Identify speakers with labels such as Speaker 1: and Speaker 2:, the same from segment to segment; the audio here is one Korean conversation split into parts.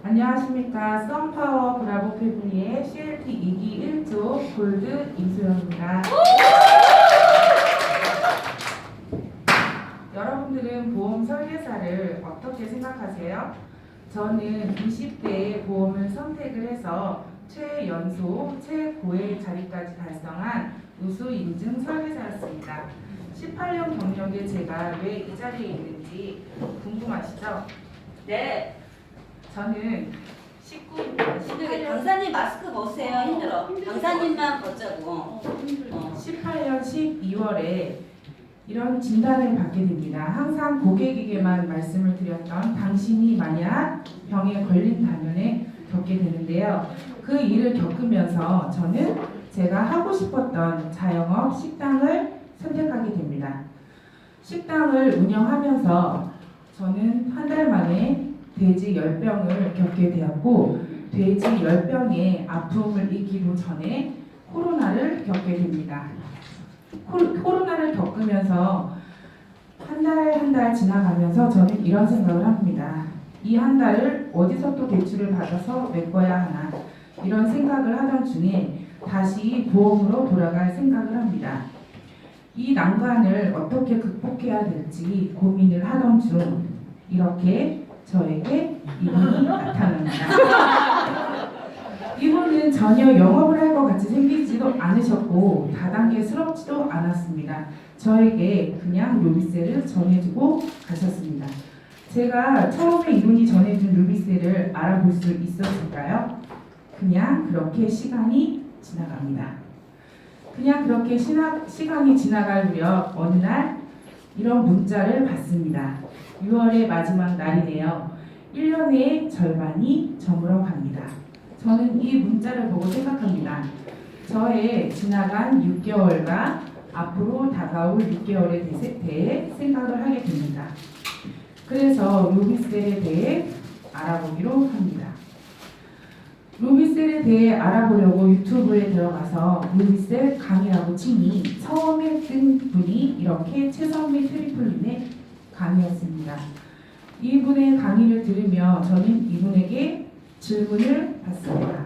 Speaker 1: 안녕하십니까. 썬파워 브라보 패밀리의 CLT 2기 1조 골드 임소영입니다. 여러분들은 보험 설계사를 어떻게 생각하세요? 저는 20대에 보험을 선택을 해서 최연소, 최고의 자리까지 달성한 우수 인증 설계사였습니다. 18년 경력의 제가 왜 이 자리에 있는지 궁금하시죠?
Speaker 2: 네.
Speaker 1: 저는 18년
Speaker 2: 강사님 마스크 벗으세요. 힘들어. 강사님만 벗자고.
Speaker 1: 18년 12월에 이런 진단을 받게 됩니다. 항상 고객에게만 말씀을 드렸던 당신이 만약 병에 걸린다면에 겪게 되는데요. 그 일을 겪으면서 저는 제가 하고 싶었던 자영업 식당을 선택하게 됩니다. 식당을 운영하면서 저는 한 달 만에 돼지 열병을 겪게 되었고 돼지 열병의 아픔을 잊기도 전에 코로나를 겪게 됩니다. 코로나를 겪으면서 한 달 지나가면서 저는 이런 생각을 합니다. 이 한 달을 어디서 또 대출을 받아서 메꿔야 하나 이런 생각을 하던 중에 다시 보험으로 돌아갈 생각을 합니다. 이 난관을 어떻게 극복해야 될지 고민을 하던 중 이렇게 저에게 이분이 나타납니다. 이분은 전혀 영업을 할 것 같이 생기지도 않으셨고 다단계스럽지도 않았습니다. 저에게 그냥 루비셀을 전해주고 가셨습니다. 제가 처음에 이분이 전해준 루비셀을 알아볼 수 있었을까요? 그냥 그렇게 시간이 지나갑니다. 그냥 그렇게 시간이 지나갈 무렵 어느 날 이런 문자를 받습니다. 6월의 마지막 날이네요. 1년의 절반이 저물어 갑니다. 저는 이 문자를 보고 생각합니다. 저의 지나간 6개월과 앞으로 다가올 6개월에 대해 생각을 하게 됩니다. 그래서 루비셀에 대해 알아보기로 합니다. 루비셀에 대해 알아보려고 유튜브에 들어가서 루비셀 강의라고 치니 처음에 뜬 분이 이렇게 최선미 트리플린의 강의였습니다. 이분의 강의를 들으며 저는 이분에게 질문을 받습니다.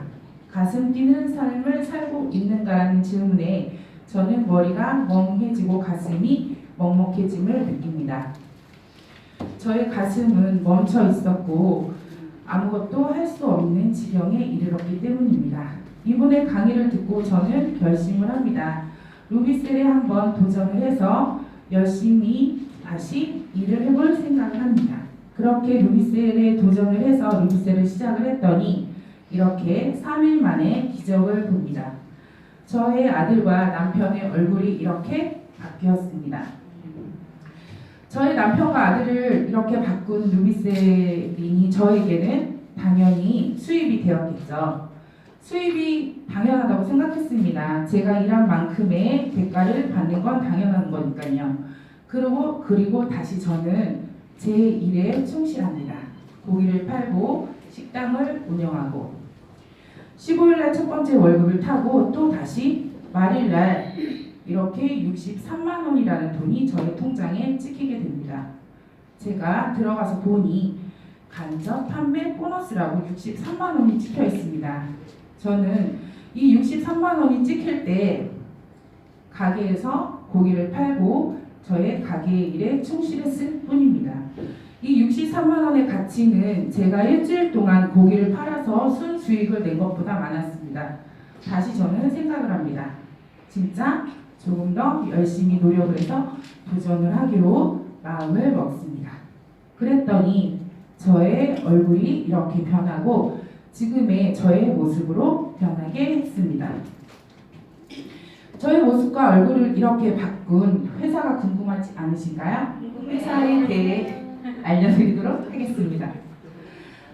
Speaker 1: 가슴 뛰는 삶을 살고 있는가라는 질문에 저는 머리가 멍해지고 가슴이 먹먹해짐을 느낍니다. 저의 가슴은 멈춰 있었고 아무것도 할 수 없는 지경에 이르렀기 때문입니다. 이분의 강의를 듣고 저는 결심을 합니다. 루비셀에 한번 도전을 해서 열심히 다시 일을 해볼 생각을 합니다. 그렇게 루비셀에 도전을 해서 루비셀을 시작을 했더니 이렇게 3일 만에 기적을 봅니다. 저의 아들과 남편의 얼굴이 이렇게 바뀌었습니다. 저희 남편과 아들을 이렇게 바꾼 루비셀이 저에게는 당연히 수입이 되었겠죠. 수입이 당연하다고 생각했습니다. 제가 일한 만큼의 대가를 받는 건 당연한 거니까요. 그리고 다시 저는 제 일에 충실합니다. 고기를 팔고 식당을 운영하고 15일날 첫 번째 월급을 타고 또 다시 말일날 이렇게 63만 원이라는 돈이 저의 통장에 찍히게 됩니다. 제가 들어가서 보니 간접 판매 보너스라고 63만 원이 찍혀 있습니다. 저는 이 63만 원이 찍힐 때 가게에서 고기를 팔고 저의 가게 일에 충실했을 뿐입니다. 이 63만 원의 가치는 제가 일주일 동안 고기를 팔아서 순수익을 낸 것보다 많았습니다. 다시 저는 생각을 합니다. 진짜 조금 더 열심히 노력을 해서 도전을 하기로 마음을 먹습니다. 그랬더니 저의 얼굴이 이렇게 변하고 지금의 저의 모습으로 변하게 했습니다. 저의 모습과 얼굴을 이렇게 바꾼 회사가 궁금하지 않으신가요? 회사에 대해 알려드리도록 하겠습니다.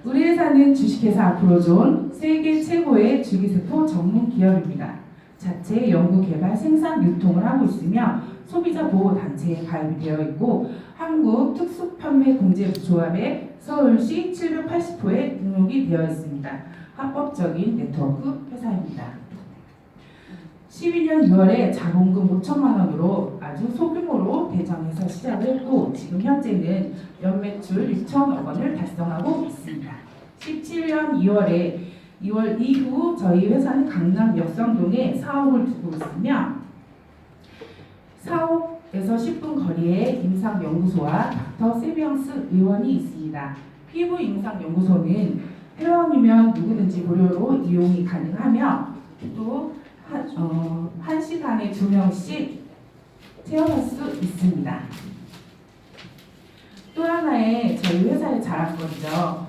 Speaker 1: 우리 회사는 주식회사 아프로존 세계 최고의 줄기세포 전문 기업입니다. 자체 연구 개발 생산 유통을 하고 있으며 소비자 보호 단체에 가입이 되어 있고 한국 특수판매공제조합에 서울시 780호에 등록이 되어 있습니다. 합법적인 네트워크 회사입니다. 12년 6월에 자본금 5천만 원으로 아주 소규모로 대정해서 시작을 했고 지금 현재는 연매출 6천억 원을 달성하고 있습니다. 17년 2월 이후 저희 회사는 강남 역삼동에 사옥을 두고 있으며 사옥에서 10분 거리에 임상연구소와 닥터 세비앙스 의원이 있습니다. 피부 임상연구소는 회원이면 누구든지 무료로 이용이 가능하며 또 한 시간에 2명씩 체험할 수 있습니다. 또 하나의 저희 회사의 자랑거리죠.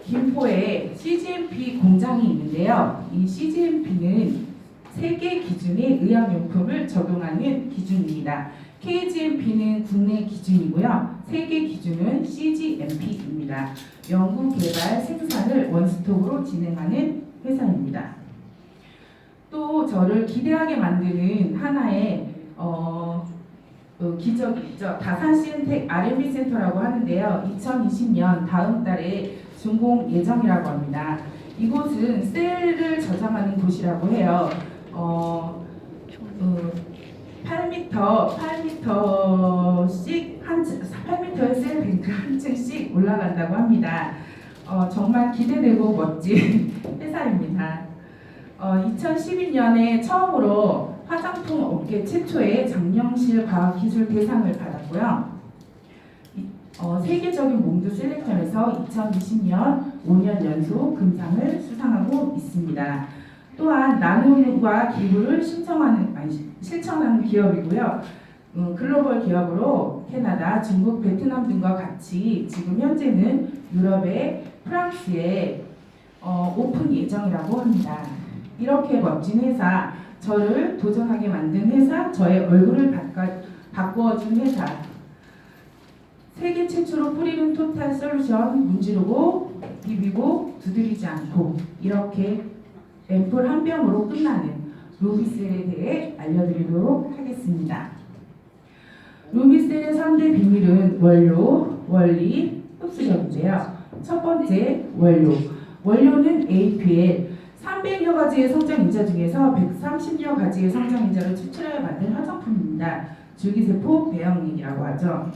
Speaker 1: 김포에 CGMP 공장이 있는데요. 이 CGMP는 세계 기준의 의약용품을 적용하는 기준입니다. KGMP는 국내 기준이고요. 세계 기준은 CGMP입니다. 연구, 개발, 생산을 원스톱으로 진행하는 회사입니다. 또 저를 기대하게 만드는 하나의 기적이 있죠. 다산 시엔텍 R&D 센터라고 하는데요. 2020년 다음 달에 준공 예정이라고 합니다. 이곳은 셀을 저장하는 곳이라고 해요. 8m의 셀 뱅크 한 층씩 올라간다고 합니다. 정말 기대되고 멋진 회사입니다. 2012년에 처음으로 화장품 업계 최초의 장영실 과학기술 대상을 받았고요. 세계적인 몽드 셀렉션에서 2020년 5년 연속 금상을 수상하고 있습니다. 또한 나눔과 기부를 실천하는 기업이고요. 글로벌 기업으로 캐나다, 중국, 베트남 등과 같이 지금 현재는 유럽의 프랑스에 오픈 예정이라고 합니다. 이렇게 멋진 회사, 저를 도전하게 만든 회사, 저의 얼굴을 바꾸어준 회사, 세계 최초로 뿌리는 토탈 솔루션, 문지르고 비비고 두드리지 않고 이렇게 앰플 한 병으로 끝나는 루비셀에 대해 알려드리도록 하겠습니다. 루비셀의 3대 비밀은 원료, 원리, 흡수력인데요. 첫 번째 원료. 원료는 APL, 300여 가지의 성장인자 중에서 130여 가지의 성장인자를 추출하여 만든 화장품입니다. 줄기세포 배양액이라고 하죠.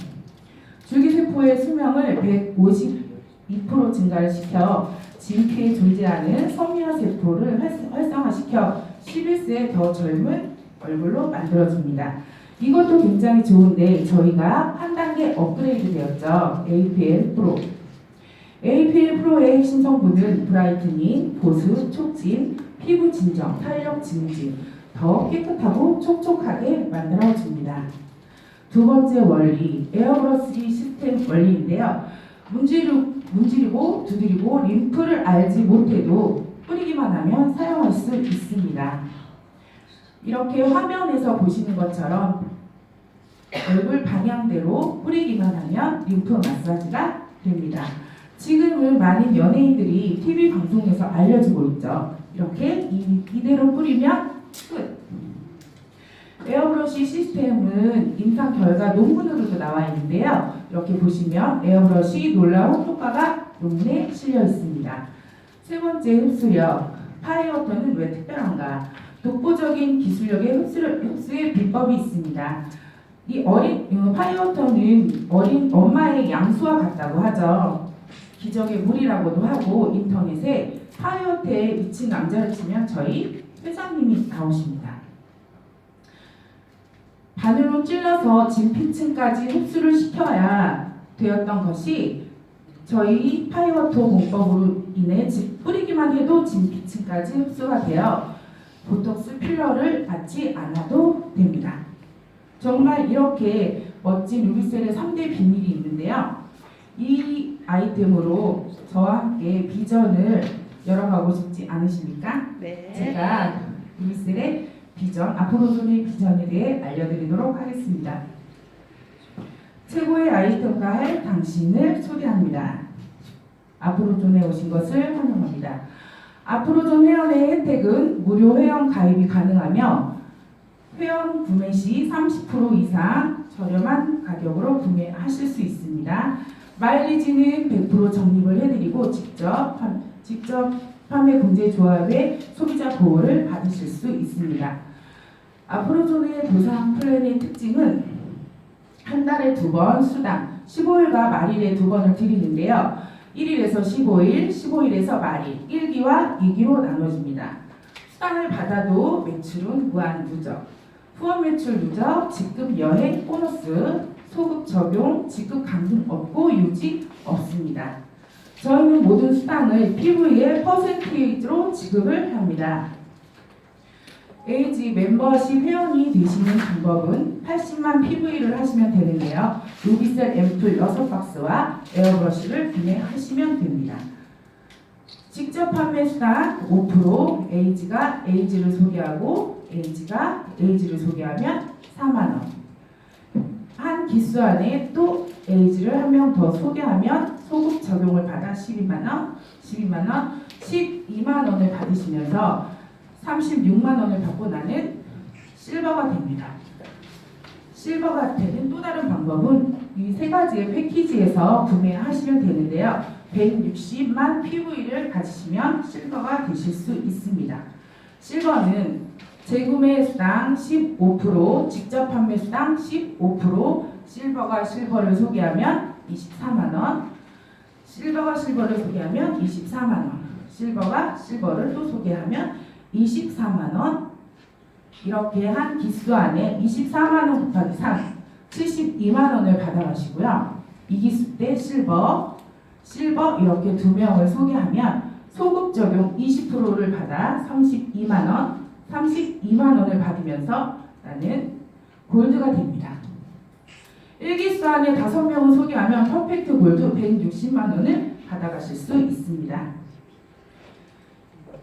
Speaker 1: 줄기세포의 수명을 152% 증가를 시켜 진피에 존재하는 섬유화세포를 활성화시켜 11세 더 젊은 얼굴로 만들어줍니다. 이것도 굉장히 좋은데 저희가 한 단계 업그레이드 되었죠. APL 프로. APL 프로의 핵심 성분은 브라이트닝, 보습, 촉진, 피부 진정, 탄력 증진, 더 깨끗하고 촉촉하게 만들어줍니다. 두 번째 원리, 에어브러시 시스템 원리인데요. 문지르고 두드리고 림프를 알지 못해도 뿌리기만 하면 사용할 수 있습니다. 이렇게 화면에서 보시는 것처럼 얼굴 방향대로 뿌리기만 하면 림프 마사지가 됩니다. 지금은 많은 연예인들이 TV 방송에서 알려주고 있죠. 이렇게 이대로 뿌리면 끝. 에어브러시 시스템은 임상 결과 논문으로도 나와 있는데요. 이렇게 보시면 에어브러시 놀라운 효과가 논문에 실려 있습니다. 세 번째 흡수력. 파이어터는 왜 특별한가? 독보적인 기술력의 흡수의 비법이 있습니다. 이 파이어터는 어린 엄마의 양수와 같다고 하죠. 기적의 물이라고도 하고 인터넷에 파이어터에 미친 남자를 치면 저희 회장님이 나오십니다. 바늘로 찔러서 진피층까지 흡수를 시켜야 되었던 것이 저희 파이어터 공법으로 인해 뿌리기만 해도 진피층까지 흡수가 되어 보톡스 필러를 받지 않아도 됩니다. 정말 이렇게 멋진 루비셀의 3대 비밀이 있는데요. 이 아이템으로 저와 함께 비전을 열어가고 싶지 않으십니까?
Speaker 2: 네.
Speaker 1: 제가 루비셀의 비전, 앞으로존의 비전에 대해 알려드리도록 하겠습니다. 최고의 아이템과 할 당신을 초대합니다. 앞으로존에 오신 것을 환영합니다. 앞으로존 회원의 혜택은 무료 회원 가입이 가능하며 회원 구매 시 30% 이상 저렴한 가격으로 구매하실 수 있습니다. 마일리지는 100% 적립을 해드리고 직접 판매 공제 조합의 소비자 보호를 받으실 수 있습니다. 아프로존의 보상 플랜의 특징은 한 달에 2번 수당 15일과 말일에 2번을 드리는데요. 1일에서 15일, 15일에서 말일 1기와 2기로 나눠집니다. 수당을 받아도 매출은 무한 누적, 후원 매출 누적, 직급 여행 보너스, 소급 적용, 직급 감등 없고 유지 없습니다. 저희는 모든 수당을 PV의 퍼센테이지로 지급을 합니다. AG 멤버십 회원이 되시는 방법은 80만 PV를 하시면 되는데요. 루비셀 앰플 6박스와 에어브러쉬를 구매하시면 됩니다. 직접 판매 수당 5%, AG가 AG를 소개하고 AG가 AG를 소개하면 4만원. 한 기수 안에 또 AG를 한 명 더 소개하면 소급 적용을 받아 12만원, 12만원을 받으시면서 36만원을 받고 나는 실버가 됩니다. 실버가 되는 또 다른 방법은 이 세 가지의 패키지에서 구매하시면 되는데요. 160만 PV를 가지시면 실버가 되실 수 있습니다. 실버는 재구매 수당 15%, 직접 판매 수당 15%, 실버가 실버를 소개하면 24만원, 실버가 실버를 소개하면 24만원, 실버가 실버를 또 소개하면 24만원. 이렇게 한 기수 안에 24만원 곱하기 3, 72만원을 받아가시고요. 이 기수 때 실버 이렇게 2명을 소개하면 소급 적용 20%를 받아 32만원을 받으면서 나는 골드가 됩니다. 1기수 안에 5명을 소개하면 퍼펙트 골드 160만원을 받아가실 수 있습니다.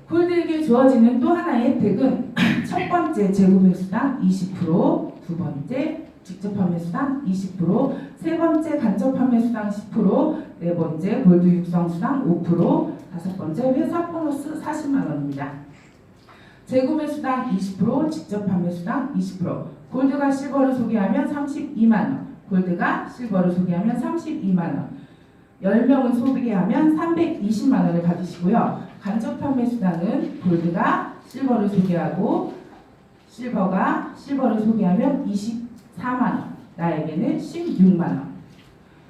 Speaker 1: 골드에게 주어지는 또 하나의 혜택은 첫 번째 재구매 수당 20%, 두 번째 직접 판매 수당 20%, 세 번째 간접 판매 수당 10%, 네 번째 골드 육성 수당 5%, 다섯 번째 회사 보너스 40만원입니다. 재구매 수당 20%, 직접 판매 수당 20%, 골드가 실버를 소개하면 32만원, 골드가 실버를 소개하면 32만원, 10명을 소개하면 320만원을 받으시고요. 간접 판매 수당은 골드가 실버를 소개하고 실버가 실버를 소개하면 24만원, 나에게는 16만원.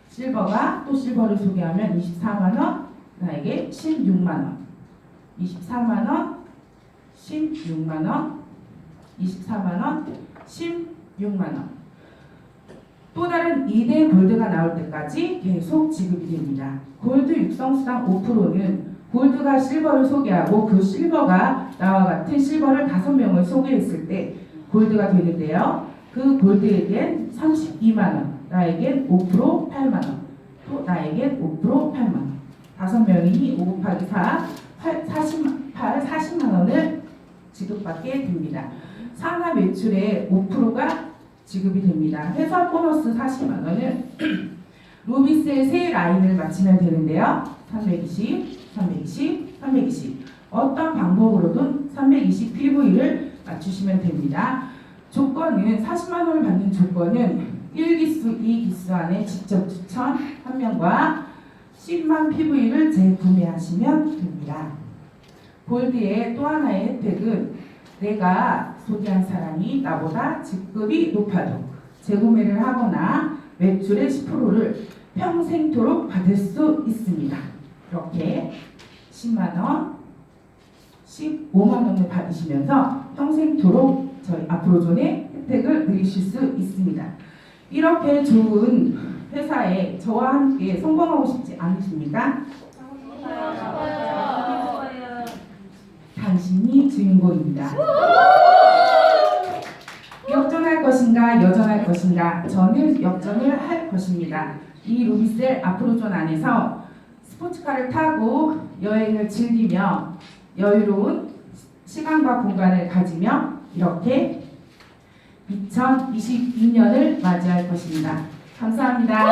Speaker 1: 실버가 또 실버를 소개하면 24만원, 나에게 16만원. 24만원, 16만원, 24만원, 16만원. 또 다른 2대 골드가 나올 때까지 계속 지급이 됩니다. 골드 육성수당 5%는 골드가 실버를 소개하고 그 실버가 나와 같은 실버를 5명을 소개했을 때 골드가 되는데요. 그 골드에겐 32만원, 나에겐 5% 8만원, 또 나에겐 5% 8만원. 5명이 5 곱하기 4, 40만원을 지급받게 됩니다. 상하 매출의 5%가 지급이 됩니다. 회사 보너스 40만원을 루비셀 세 라인을 맞추면 되는데요. 320, 320, 320. 어떤 방법으로든 320 PV를 맞추시면 됩니다. 조건은 40만원을 받는 조건은 1기수, 2기수 안에 직접 추천 1명과 10만 PV를 재구매하시면 됩니다. 골드의 또 하나의 혜택은 내가 소개한 사람이 나보다 직급이 높아도 재구매를 하거나 매출의 10%를 평생토록 받을 수 있습니다. 이렇게 10만원, 15만원을 받으시면서 평생토록 저희 아프로존의 혜택을 누리실 수 있습니다. 이렇게 좋은 회사에 저와 함께 성공하고 싶지 않으십니까? 당신이 주인공입니다. 역전할 것인가 여전할 것인가, 저는 역전을 할 것입니다. 이 루비셀 아프로존 안에서 스포츠카를 타고 여행을 즐기며 여유로운 시간과 공간을 가지며 이렇게 2022년을 맞이할 것입니다. 감사합니다.